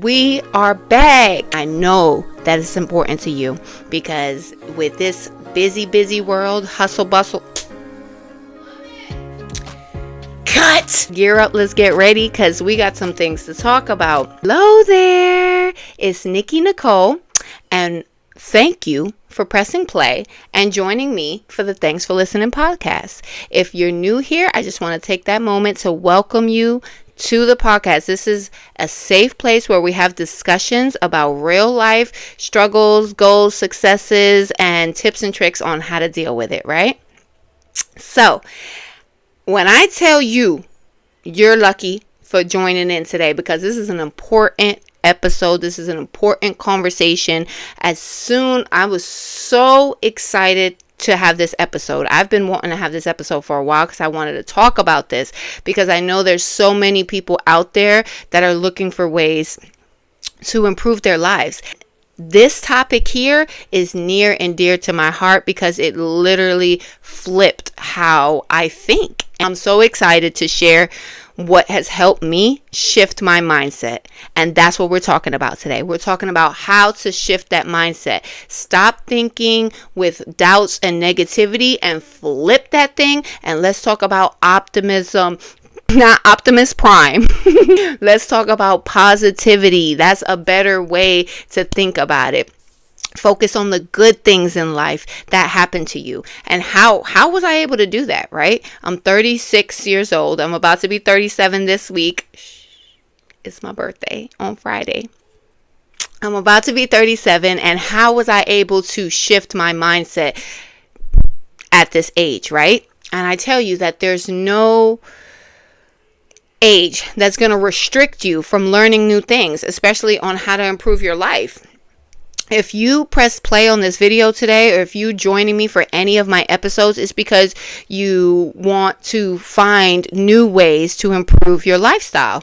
We are back. I know that it's important to you because with this busy world, hustle bustle. Cut! Gear up, let's get ready because we got some things to talk about. Hello there, it's Nikki Nicole, and thank you for pressing play and joining me for the Thanks for Listening podcast. If you're new here, I just want to take that moment to welcome you to the podcast. This is a safe place where we have discussions about real life struggles, goals, successes, and tips and tricks on how to deal with it, right? So, when I tell you, you're lucky for joining in today because this is an important episode. This is an important conversation. I was so excited to have this episode. I've been wanting to have this episode for a while because I wanted to talk about this because I know there's so many people out there that are looking for ways to improve their lives. This topic here is near and dear to my heart because it literally flipped how I think. I'm so excited to share what has helped me shift my mindset. And that's what we're talking about today. We're talking about how to shift that mindset. Stop thinking with doubts and negativity and flip that thing. And let's talk about optimism. Not Optimus Prime. Let's talk about positivity. That's a better way to think about it. Focus on the good things in life that happen to you. And how was I able to do that, right? I'm 36 years old. I'm about to be 37 this week. It's my birthday on Friday. I'm about to be 37. And how was I able to shift my mindset at this age, right? And I tell you that there's no age that's going to restrict you from learning new things, especially on how to improve your life. If you press play on this video today, or if you joining me for any of my episodes, it's because you want to find new ways to improve your lifestyle.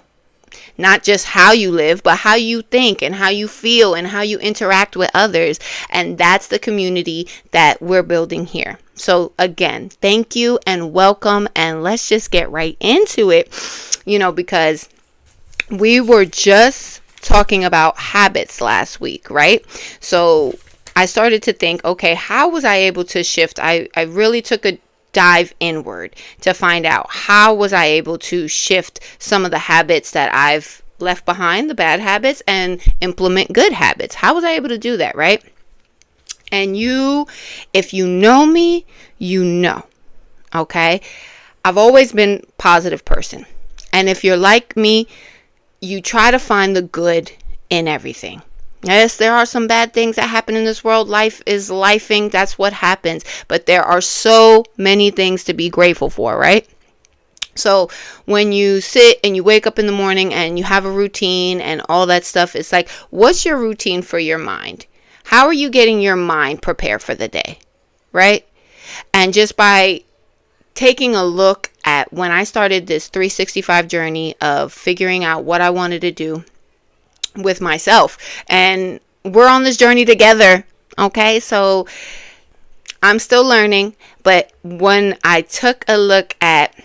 Not just how you live, but how you think and how you feel and how you interact with others. And that's the community that we're building here. So again, thank you and welcome. And let's just get right into it, because we were just talking about habits last week, right? So I started to think, okay, how was I able to shift? I really took a dive inward to find out how was I able to shift some of the habits that I've left behind, the bad habits, and implement good habits. How was I able to do that, right? And if you know me, you know, okay? I've always been a positive person. And if you're like me, you try to find the good in everything. Yes, there are some bad things that happen in this world. Life is lifing. That's what happens. But there are so many things to be grateful for, right? So when you sit and you wake up in the morning and you have a routine and all that stuff, it's like, what's your routine for your mind? How are you getting your mind prepared for the day, right? And just by taking a look at when I started this 365 journey of figuring out what I wanted to do with myself. And we're on this journey together. Okay. So I'm still learning. But when I took a look at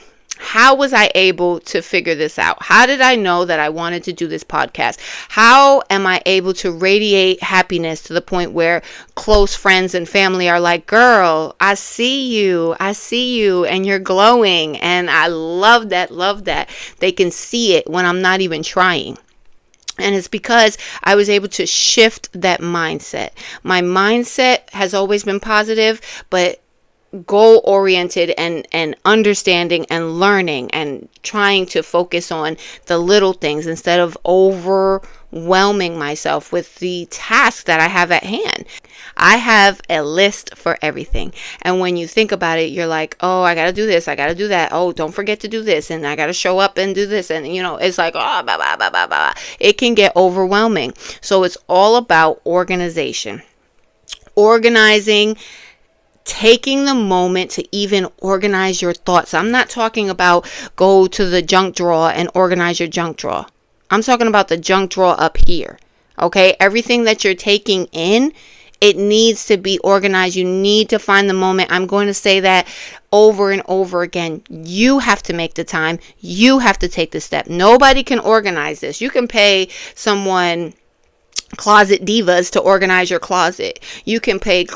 how was I able to figure this out? How did I know that I wanted to do this podcast? How am I able to radiate happiness to the point where close friends and family are like, girl, I see you, and you're glowing. And I love that. They can see it when I'm not even trying. And it's because I was able to shift that mindset. My mindset has always been positive, but goal oriented and understanding and learning and trying to focus on the little things instead of overwhelming myself with the task that I have at hand. I have a list for everything. And when you think about it, you're like, oh, I got to do this. I got to do that. Oh, don't forget to do this. And I got to show up and do this. And, it's like, oh, blah, blah, blah, blah, blah. It can get overwhelming. So it's all about organization. Organizing, taking the moment to even organize your thoughts. I'm not talking about go to the junk drawer and organize your junk drawer. I'm talking about the junk drawer up here. Okay? Everything that you're taking in It needs to be organized. You need to find the moment. I'm going to say that over and over again. You have to make the time. You have to take the step. Nobody can organize this. You can pay someone, closet divas, to organize your closet. You can pay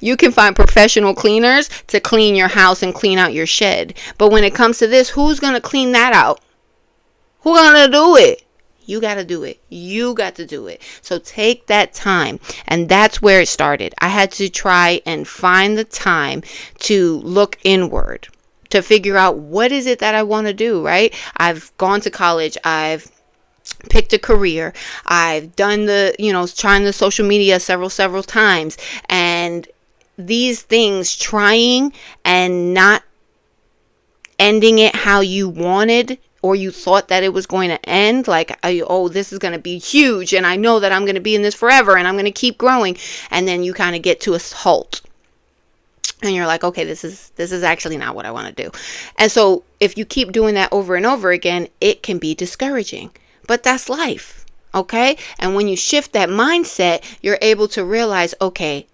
you can find professional cleaners to clean your house and clean out your shed. But when it comes to this, who's going to clean that out? Who's going to do it? You got to do it. You got to do it. So take that time. And that's where it started. I had to try and find the time to look inward, to figure out what is it that I want to do, right? I've gone to college. I've picked a career. I've done trying the social media several times. And these things, trying and not ending it how you wanted, or you thought that it was going to end, like, oh, this is going to be huge, and I know that I'm going to be in this forever, and I'm going to keep growing. And then you kind of get to a halt. And you're like, okay, this is actually not what I want to do. And so if you keep doing that over and over again, it can be discouraging. But that's life, okay? And when you shift that mindset, you're able to realize, okay,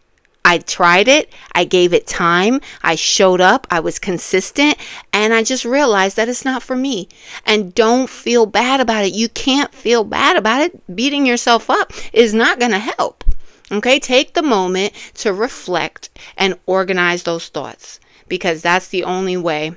I tried it. I gave it time. I showed up. I was consistent. And I just realized that it's not for me. And don't feel bad about it. You can't feel bad about it. Beating yourself up is not going to help. Okay? Take the moment to reflect and organize those thoughts, because that's the only way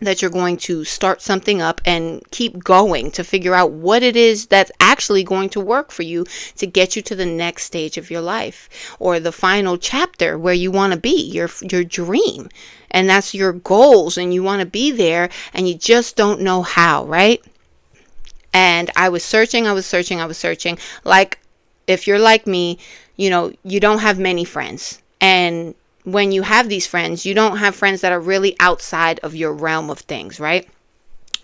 that you're going to start something up and keep going to figure out what it is that's actually going to work for you to get you to the next stage of your life, or the final chapter where you want to be, your dream. And that's your goals, and you want to be there, and you just don't know how, right? And I was searching. Like, if you're like me, you don't have many friends. And when you have these friends, you don't have friends that are really outside of your realm of things, right?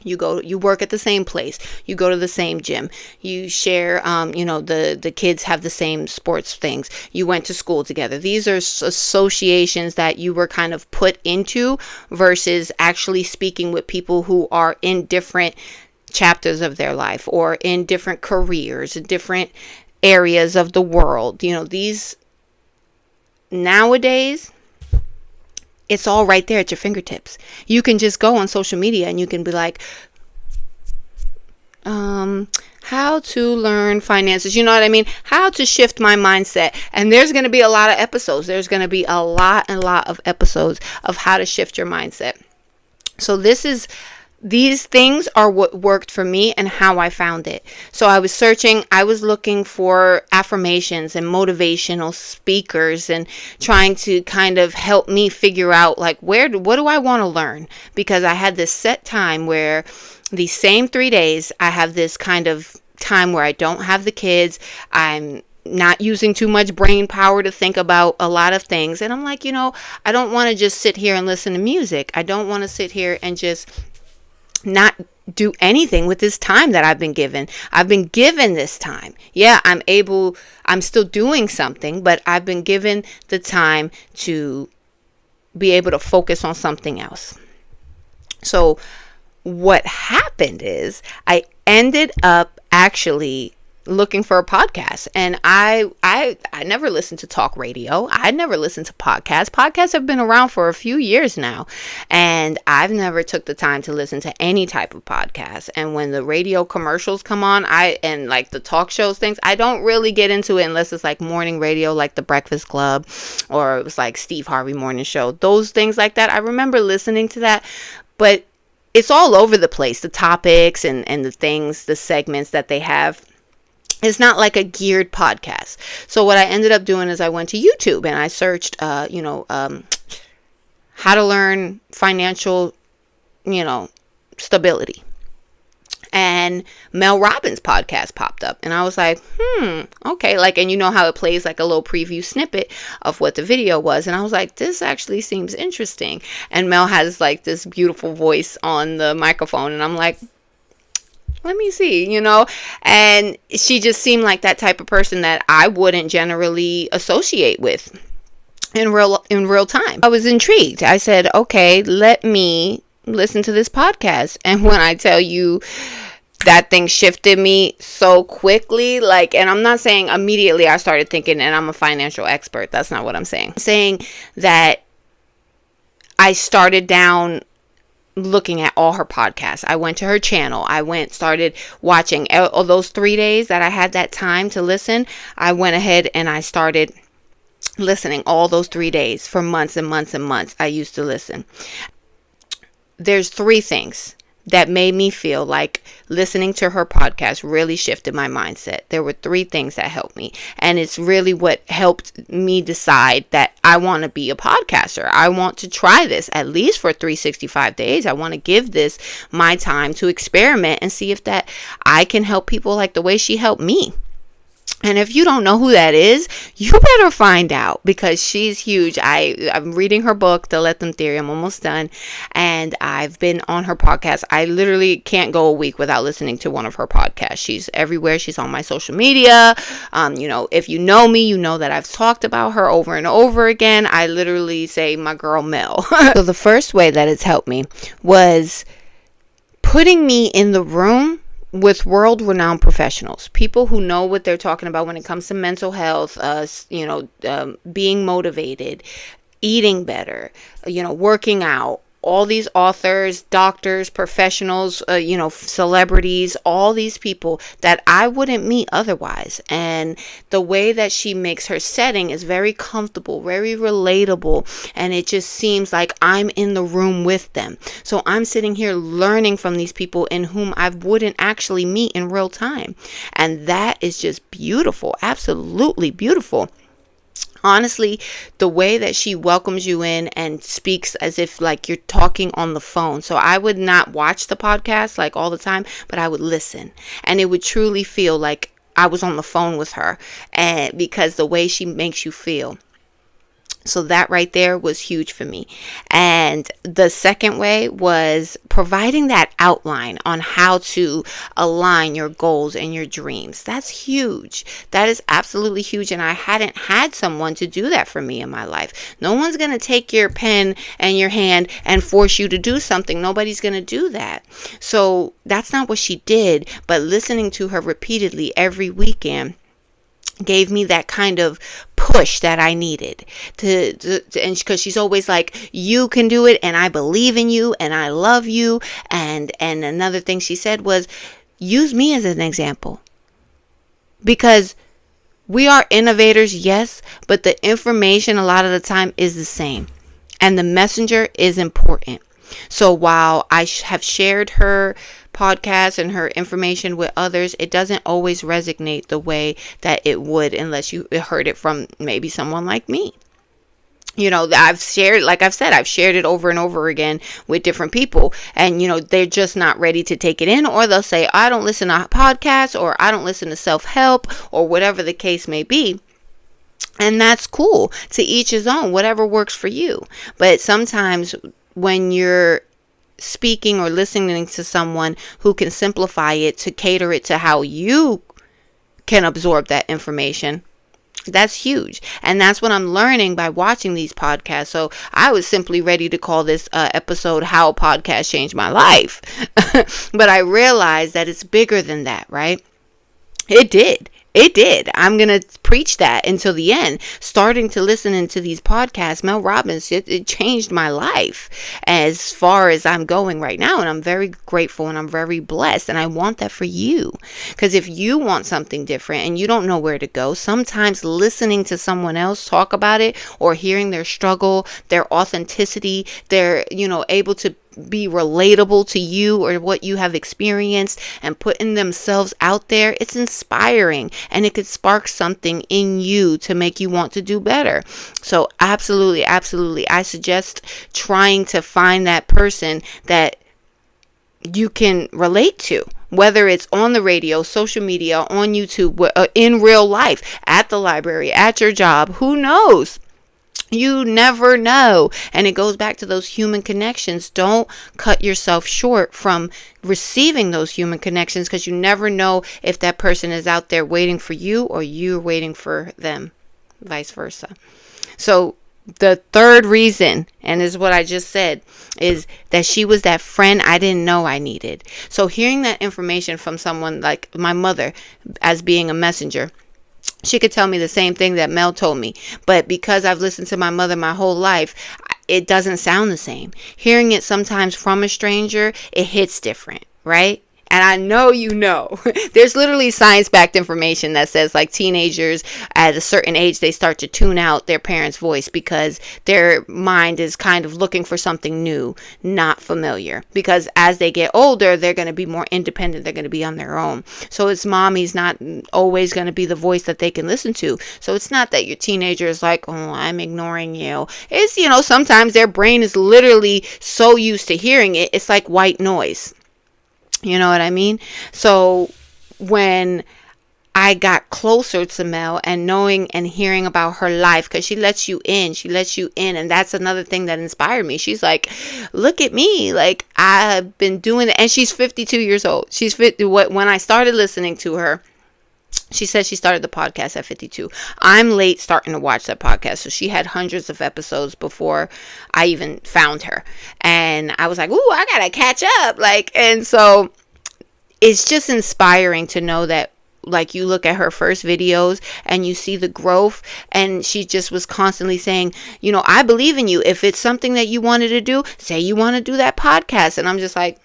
You work at the same place. You go to the same gym. You share, the kids have the same sports things. You went to school together. These are associations that you were kind of put into, versus actually speaking with people who are in different chapters of their life, or in different careers, in different areas of the world. These nowadays, it's all right there at your fingertips. You can just go on social media and you can be like, how to learn finances. You know what I mean? How to shift my mindset. And there's going to be a lot of episodes. There's going to be a lot of episodes of how to shift your mindset. So these things are what worked for me and how I found it. So I was searching, I was looking for affirmations and motivational speakers, and trying to kind of help me figure out, like, what do I want to learn? Because I had this set time where these same 3 days, I have this kind of time where I don't have the kids. I'm not using too much brain power to think about a lot of things. And I'm like, I don't want to just sit here and listen to music. I don't want to sit here and just not do anything with this time that I've been given. I've been given this time. Yeah, I'm still doing something, but I've been given the time to be able to focus on something else. So what happened is I ended up actually looking for a podcast, and I never listened to talk radio. I never listened to podcasts. Podcasts have been around for a few years now, and I've never took the time to listen to any type of podcast. And when the radio commercials come on, and like the talk shows things, I don't really get into it unless it's like morning radio, like The Breakfast Club, or it was like Steve Harvey Morning Show. Those things like that, I remember listening to that, but it's all over the place, the topics and the things, the segments that they have. It's not like a geared podcast. So what I ended up doing is I went to YouTube and I searched, how to learn financial, stability. And Mel Robbins' podcast popped up. And I was like, okay. Like, and you know how it plays like a little preview snippet of what the video was. And I was like, this actually seems interesting. And Mel has like this beautiful voice on the microphone. And I'm like, let me see, and she just seemed like that type of person that I wouldn't generally associate with in real time. I was intrigued. I said, okay, let me listen to this podcast. And when I tell you, that thing shifted me so quickly. Like, and I'm not saying immediately I started thinking and I'm a financial expert. That's not what I'm saying. I'm saying that I started down looking at all her podcasts. I went to her channel. Started watching all those 3 days that I had that time to listen. I went ahead and I started listening all those 3 days for months and months and months. I used to listen. There's 3 things that made me feel like listening to her podcast really shifted my mindset. There were 3 things that helped me. And it's really what helped me decide that I want to be a podcaster. I want to try this at least for 365 days. I want to give this my time to experiment and see if that I can help people like the way she helped me. And if you don't know who that is, you better find out, because she's huge. I'm reading her book, The Let Them Theory. I'm almost done. And I've been on her podcast. I literally can't go a week without listening to one of her podcasts. She's everywhere. She's on my social media. If you know me, you know that I've talked about her over and over again. I literally say my girl Mel. So the first way that it's helped me was putting me in the room with world-renowned professionals, people who know what they're talking about when it comes to mental health, being motivated, eating better, working out. All these authors, doctors, professionals, celebrities, all these people that I wouldn't meet otherwise. And the way that she makes her setting is very comfortable, very relatable. And it just seems like I'm in the room with them. So I'm sitting here learning from these people in whom I wouldn't actually meet in real time. And that is just beautiful. Absolutely beautiful. Honestly, the way that she welcomes you in and speaks as if like you're talking on the phone. So I would not watch the podcast like all the time, but I would listen, and it would truly feel like I was on the phone with her, and because the way she makes you feel. So that right there was huge for me. And the second way was providing that outline on how to align your goals and your dreams. That's huge. That is absolutely huge. And I hadn't had someone to do that for me in my life. No one's going to take your pen and your hand and force you to do something. Nobody's going to do that. So that's not what she did. But listening to her repeatedly every weekend gave me that kind of push that I needed to and because she's always like, you can do it, and I believe in you, and I love you. And another thing she said was, use me as an example, because we are innovators, yes, but the information a lot of the time is the same, and the messenger is important. So while I have shared her podcast and her information with others, it doesn't always resonate the way that it would unless you heard it from maybe someone like me. I've shared it over and over again with different people, and they're just not ready to take it in, or they'll say, I don't listen to podcasts, or I don't listen to self-help, or whatever the case may be. And that's cool. To each his own, whatever works for you. But sometimes when you're speaking or listening to someone who can simplify it to cater it to how you can absorb that information, that's huge. And that's what I'm learning by watching these podcasts. So I was simply ready to call this episode How a Podcast Changed My Life. But I realized that it's bigger than that, right? It did. I'm going to preach that until the end. Starting to listen into these podcasts, Mel Robbins, it changed my life as far as I'm going right now. And I'm very grateful and I'm very blessed. And I want that for you. Because if you want something different and you don't know where to go, sometimes listening to someone else talk about it, or hearing their struggle, their authenticity, they're, able to be relatable to you or what you have experienced, and putting themselves out there, it's inspiring, and it could spark something in you to make you want to do better. So absolutely, I suggest trying to find that person that you can relate to, whether it's on the radio, social media, on YouTube, in real life, at the library, at your job. Who knows? You never know. And it goes back to those human connections. Don't cut yourself short from receiving those human connections, because you never know if that person is out there waiting for you or you're waiting for them, vice versa. So The third reason, and is what I just said, is that she was that friend I didn't know I needed. So hearing that information from someone like my mother as being a messenger, she could tell me the same thing that Mel told me. But because I've listened to my mother my whole life, it doesn't sound the same. Hearing it sometimes from a stranger, it hits different, right? And I know there's literally science-backed information that says like teenagers at a certain age, they start to tune out their parents' voice because their mind is kind of looking for something new, not familiar. Because as they get older, they're going to be more independent. They're going to be on their own. So it's mommy's not always going to be the voice that they can listen to. So it's not that your teenager is like, oh, I'm ignoring you. It's, sometimes their brain is literally so used to hearing it. It's like white noise. You know what I mean? So when I got closer to Mel and knowing and hearing about her life, because she lets you in. And that's another thing that inspired me. She's like, look at me. Like, I've been doing it. And she's 52 years old. When I started listening to her, she said she started the podcast at 52. I'm late starting to watch that podcast. So she had hundreds of episodes before I even found her. And I was like, ooh, I got to catch up. And so it's just inspiring to know that, like, you look at her first videos and you see the growth, and she just was constantly saying, I believe in you. If it's something that you wanted to do, say you want to do that podcast. And I'm just like,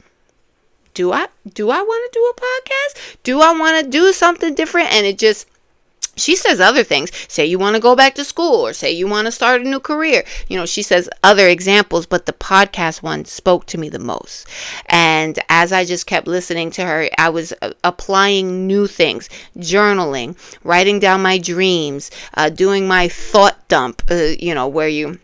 do I want to do a podcast? Do I want to do something different? And she says other things. Say you want to go back to school, or say you want to start a new career. She says other examples, but the podcast one spoke to me the most. And as I just kept listening to her, I was applying new things, journaling, writing down my dreams, doing my thought dump, where you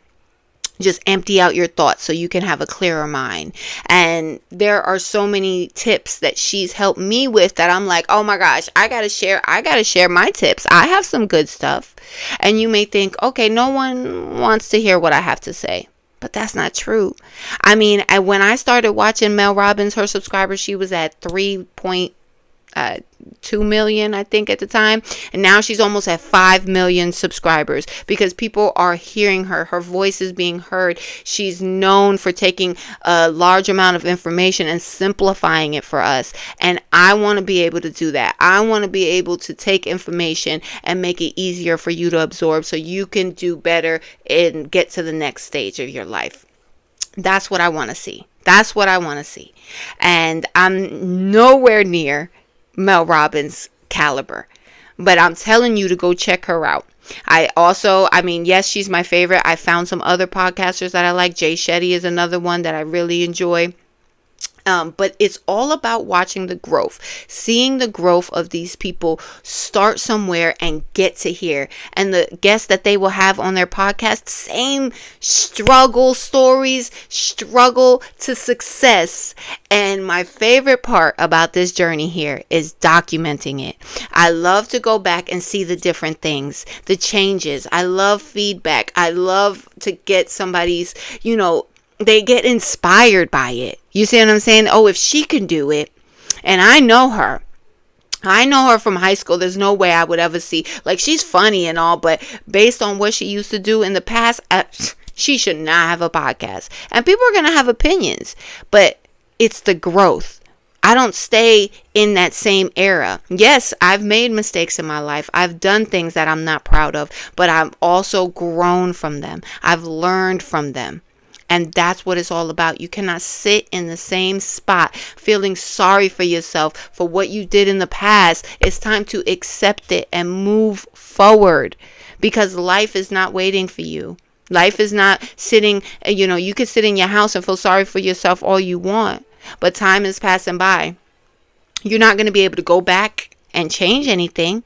just empty out your thoughts so you can have a clearer mind. And there are so many tips that she's helped me with that I'm like, oh my gosh, I gotta share my tips. I have some good stuff. And you may think, okay, no one wants to hear what I have to say. But that's not true. I mean, when I started watching Mel Robbins, her subscribers, she was at 3.2 million, I think, at the time, and now she's almost at 5 million subscribers because people are hearing her. Her voice is being heard. She's known for taking a large amount of information and simplifying it for us, and I want to be able to do that. I want to be able to take information and make it easier for you to absorb so you can do better and get to the next stage of your life. That's what I want to see. And I'm nowhere near Mel Robbins caliber, but I'm telling you to go check her out. Yes, she's my favorite. I found some other podcasters that I like. Jay Shetty is another one that I really enjoy. But it's all about watching the growth, seeing the growth of these people start somewhere and get to here. And the guests that they will have on their podcast, same struggle stories, struggle to success. And my favorite part about this journey here is documenting it. I love to go back and see the different things, the changes. I love feedback. I love to get somebody's, they get inspired by it. You see what I'm saying? Oh, if she can do it, and I know her from high school. There's no way I would ever see, like, she's funny and all, but based on what she used to do in the past, she should not have a podcast. And people are going to have opinions, but it's the growth. I don't stay in that same era. Yes, I've made mistakes in my life. I've done things that I'm not proud of, but I've also grown from them. I've learned from them. And that's what it's all about. You cannot sit in the same spot feeling sorry for yourself for what you did in the past. It's time to accept it and move forward, because life is not waiting for you. Life is not sitting, you could sit in your house and feel sorry for yourself all you want, but time is passing by. You're not going to be able to go back and change anything.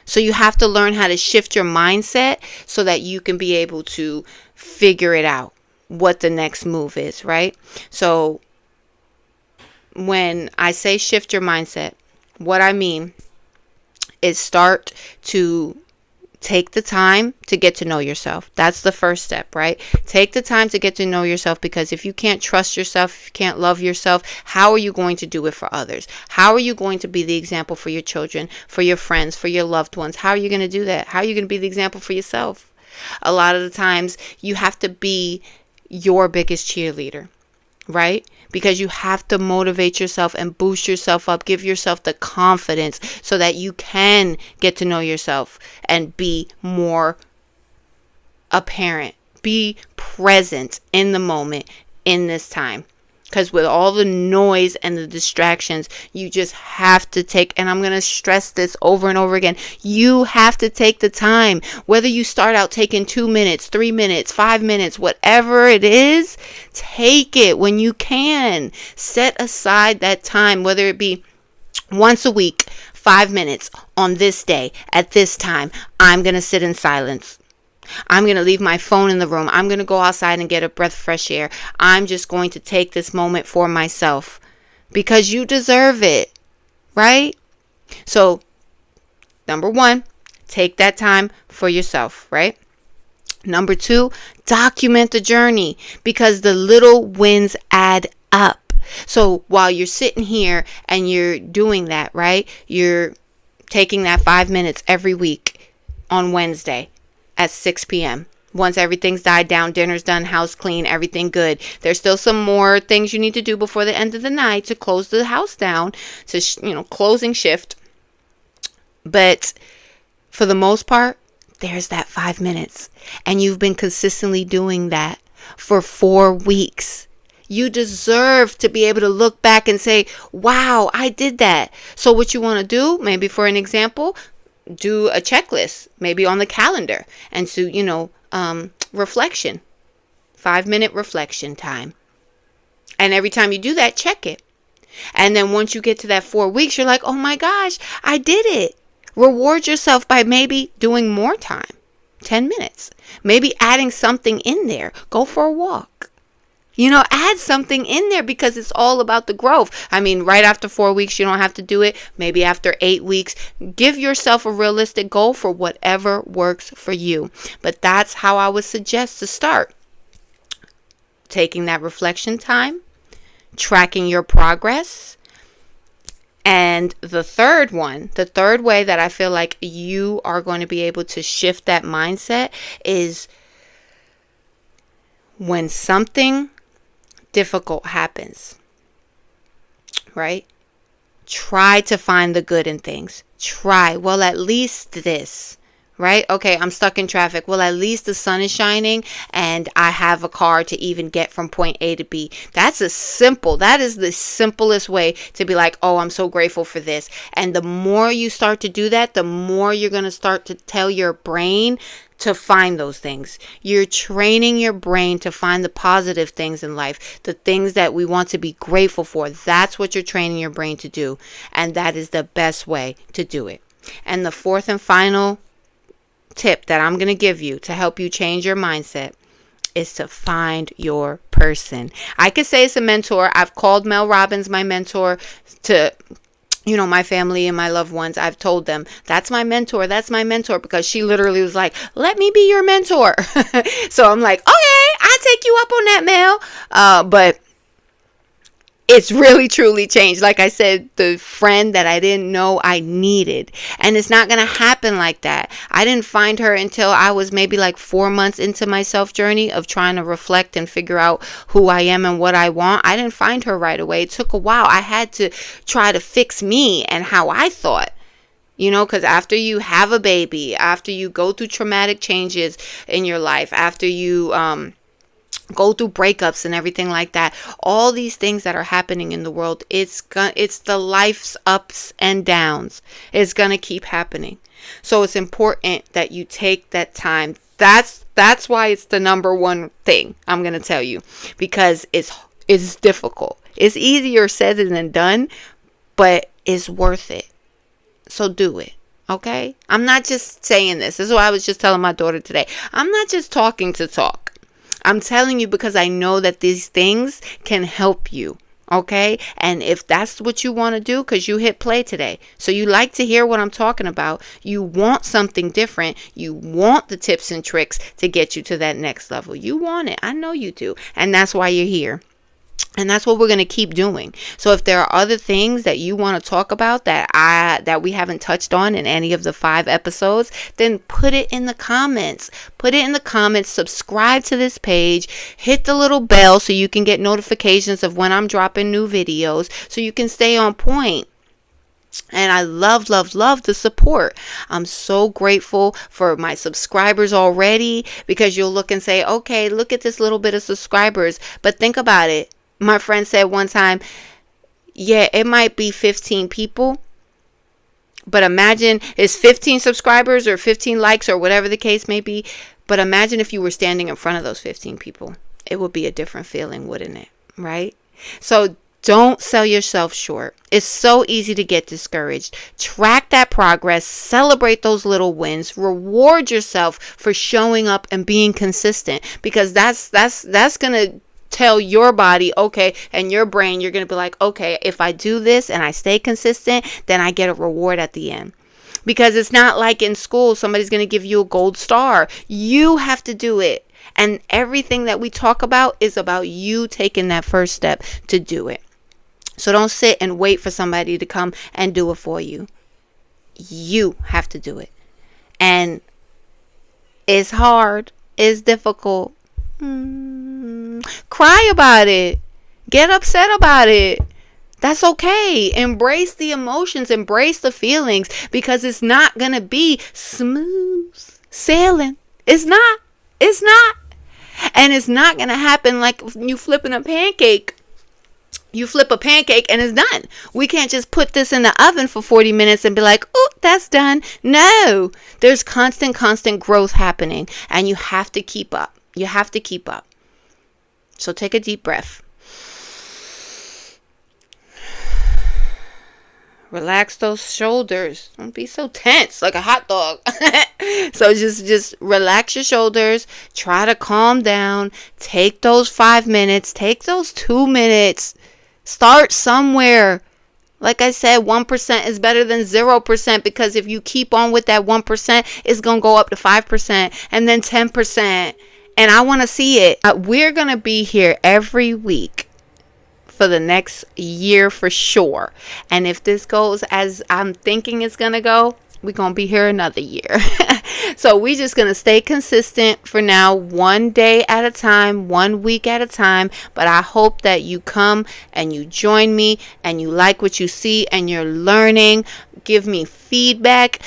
So you have to learn how to shift your mindset so that you can be able to figure it out, what the next move is, right? So when I say shift your mindset, what I mean is start to take the time to get to know yourself. That's the first step, right? Take the time to get to know yourself, because if you can't trust yourself, if you can't love yourself, how are you going to do it for others? How are you going to be the example for your children, for your friends, for your loved ones? How are you going to do that? How are you going to be the example for yourself? A lot of the times you have to be your biggest cheerleader, right? Because you have to motivate yourself and boost yourself up, give yourself the confidence so that you can get to know yourself and be more apparent, be present in the moment in this time. Because with all the noise and the distractions, you just have to take, and I'm going to stress this over and over again, you have to take the time. Whether you start out taking 2 minutes, 3 minutes, 5 minutes, whatever it is, take it when you can. Set aside that time, whether it be once a week, 5 minutes on this day, at this time, I'm going to sit in silence. I'm going to leave my phone in the room. I'm going to go outside and get a breath of fresh air. I'm just going to take this moment for myself because you deserve it, right? So, number 1, take that time for yourself, right? Number 2, document the journey because the little wins add up. So, while you're sitting here and you're doing that, right? You're taking that 5 minutes every week on Wednesday at 6 p.m. Once everything's died down, dinner's done, house clean, everything good. There's still some more things you need to do before the end of the night to close the house down, to closing shift. But for the most part, there's that 5 minutes. And you've been consistently doing that for 4 weeks. You deserve to be able to look back and say, wow, I did that. So what you want to do, maybe for an example, do a checklist, maybe on the calendar, and so, reflection, 5-minute reflection time. And every time you do that, check it. And then once you get to that 4 weeks, you're like, oh my gosh, I did it. Reward yourself by maybe doing more time, 10 minutes, maybe adding something in there. Go for a walk. Add something in there because it's all about the growth. I mean, right after 4 weeks, you don't have to do it. Maybe after 8 weeks, give yourself a realistic goal for whatever works for you. But that's how I would suggest to start. Taking that reflection time, tracking your progress. And the third way that I feel like you are going to be able to shift that mindset is when something difficult happens, right? Try to find the good in things. Well, at least this, right? Okay, I'm stuck in traffic. Well, at least the sun is shining and I have a car to even get from point A to B. That is the simplest way to be like, oh, I'm so grateful for this. And the more you start to do that, the more you're going to start to tell your brain to find those things. You're training your brain to find the positive things in life, the things that we want to be grateful for. That's what you're training your brain to do. And that is the best way to do it. And the fourth and final tip that I'm going to give you to help you change your mindset is to find your person. I could say it's a mentor. I've called Mel Robbins my mentor to my family and my loved ones. I've told them, that's my mentor, because she literally was like, let me be your mentor. So I'm like, okay, I'll take you up on that, Mel. But it's really truly changed. Like I said, the friend that I didn't know I needed. And it's not going to happen like that. I didn't find her until I was maybe like 4 months into my self journey of trying to reflect and figure out who I am and what I want. I didn't find her right away. It took a while. I had to try to fix me and how I thought. Because after you have a baby, after you go through traumatic changes in your life, after you go through breakups and everything like that, all these things that are happening in the world, it's the life's ups and downs. It's going to keep happening. So it's important that you take that time. That's why it's the number one thing I'm going to tell you, because it's difficult. It's easier said than done, but it's worth it. So do it. Okay? I'm not just saying this. This is what I was just telling my daughter today. I'm not just talking to talk. I'm telling you because I know that these things can help you. Okay? And if that's what you want to do, because you hit play today, so you like to hear what I'm talking about, you want something different, you want the tips and tricks to get you to that next level. You want it. I know you do. And that's why you're here. And that's what we're going to keep doing. So if there are other things that you want to talk about that we haven't touched on in any of the 5 episodes, then put it in the comments. Put it in the comments. Subscribe to this page. Hit the little bell so you can get notifications of when I'm dropping new videos, so you can stay on point. And I love, love, love the support. I'm so grateful for my subscribers already, because you'll look and say, okay, look at this little bit of subscribers. But think about it. My friend said one time, yeah, it might be 15 people, but imagine it's 15 subscribers or 15 likes or whatever the case may be. But imagine if you were standing in front of those 15 people. It would be a different feeling, wouldn't it? Right? So don't sell yourself short. It's so easy to get discouraged. Track that progress. Celebrate those little wins. Reward yourself for showing up and being consistent, because that's going to tell your body, okay, and your brain, you're going to be like, okay, if I do this and I stay consistent, then I get a reward at the end. Because it's not like in school, somebody's going to give you a gold star. You have to do it. And everything that we talk about is about you taking that first step to do it. So don't sit and wait for somebody to come and do it for you. You have to do it. And it's hard. It's difficult. Cry about it. Get upset about it. That's okay. Embrace the emotions. Embrace the feelings, because it's not going to be smooth sailing. It's not. It's not. And it's not going to happen like you flipping a pancake. You flip a pancake and it's done. We can't just put this in the oven for 40 minutes and be like, oh, that's done. No. There's constant growth happening, and you have to keep up. You have to keep up. So take a deep breath. Relax those shoulders. Don't be so tense like a hot dog. So just relax your shoulders. Try to calm down. Take those 5 minutes. Take those 2 minutes. Start somewhere. Like I said, 1% is better than 0%, because if you keep on with that 1%, it's going to go up to 5% and then 10%. And I want to see it. We're going to be here every week for the next year for sure. And if this goes as I'm thinking it's going to go, we're going to be here another year. So we just going to stay consistent for now, one day at a time, 1 week at a time. But I hope that you come and you join me and you like what you see and you're learning. Give me feedback.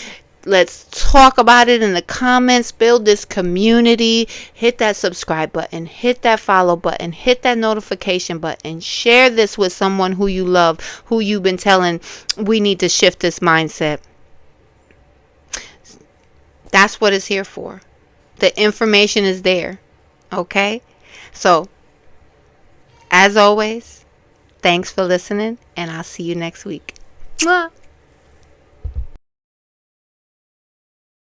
Let's talk about it in the comments. Build this community. Hit that subscribe button. Hit that follow button. Hit that notification button. Share this with someone who you love, who you've been telling we need to shift this mindset. That's what it's here for. The information is there. Okay? So, as always, thanks for listening, and I'll see you next week. Mwah.